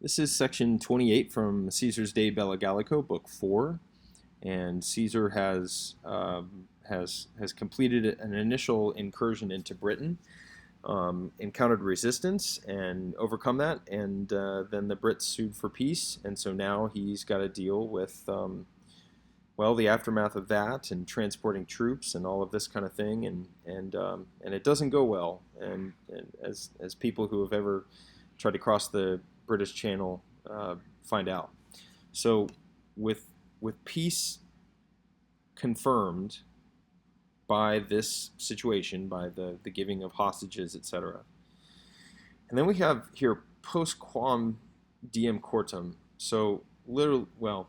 This is section 28 from Caesar's de Bello Gallico, book 4, and Caesar has completed an initial incursion into Britain, encountered resistance and overcome that, and then the Brits sued for peace, and so now he's got to deal with well, the aftermath of that and transporting troops and all of this kind of thing, and it doesn't go well. And as people who have ever tried to cross the British Channel find out. So with peace confirmed by this situation, by the giving of hostages, etc. And then we have here post quam diem courtum. So literally, well,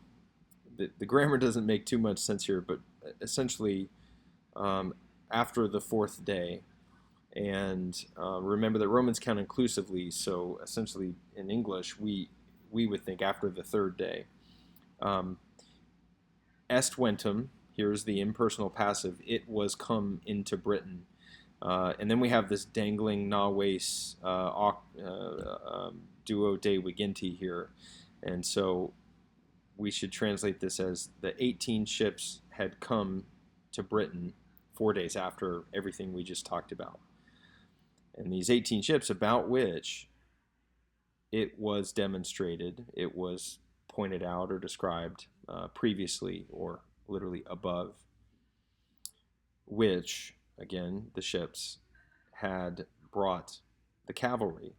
the grammar doesn't make too much sense here, but essentially after the fourth day. And remember that Romans count inclusively, so essentially in English we would think after the third day. Est ventem, here's the impersonal passive, it was come into Britain. And then we have this dangling na ves duo de vigenti here. And so we should translate this as the 18 ships had come to Britain 4 days after everything we just talked about. And these 18 ships about which it was demonstrated, it was pointed out or described previously or literally above, which, again, the ships had brought the cavalry.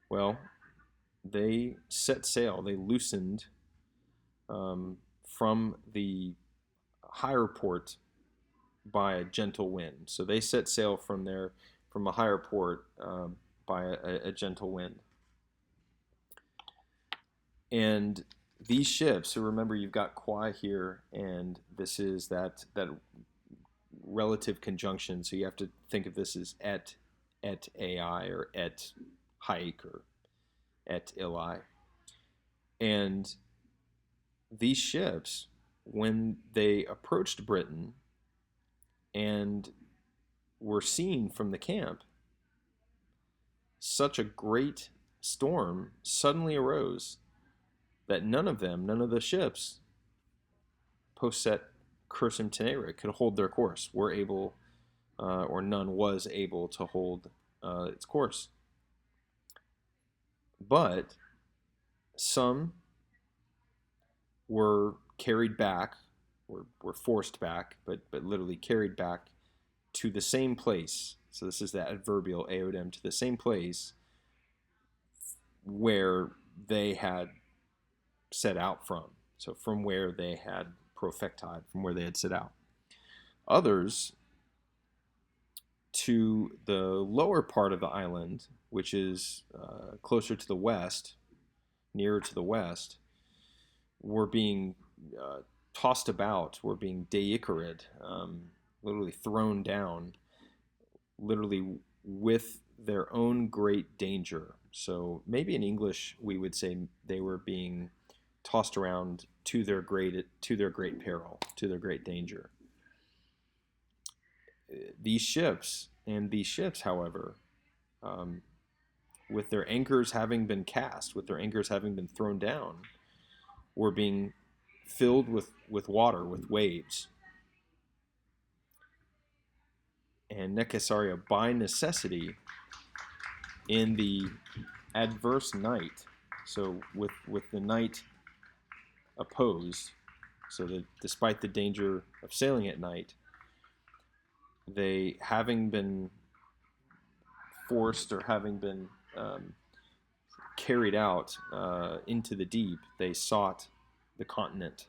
Well, they set sail, they loosened from the higher port by a gentle wind. So they set sail from a higher port by a gentle wind. And these ships, so remember you've got qua here, and this is that relative conjunction. So you have to think of this as et ai, or et haec, or et illi. And these ships, when they approached Britain and were seen from the camp, such a great storm suddenly arose that none of the ships, posset cursum tenere, could hold their course, were able, or none was able to hold its course. But some were carried back, were forced back, but literally carried back to the same place. So this is that adverbial eodem, to the same place where they had set out from. So from where they had profectide, from where they had set out. Others to the lower part of the island, which is closer to the west, nearer to the west, were being tossed about, were being deicarid, literally thrown down, literally with their own great danger. So maybe in English we would say they were being tossed around to their great peril, to their great danger. These ships, however, with their anchors having been cast, with their anchors having been thrown down, were being filled with water, with waves. And necessaria, by necessity, in the adverse night, so with the night opposed, so that despite the danger of sailing at night, they, having been forced or having been carried out into the deep, they sought the continent.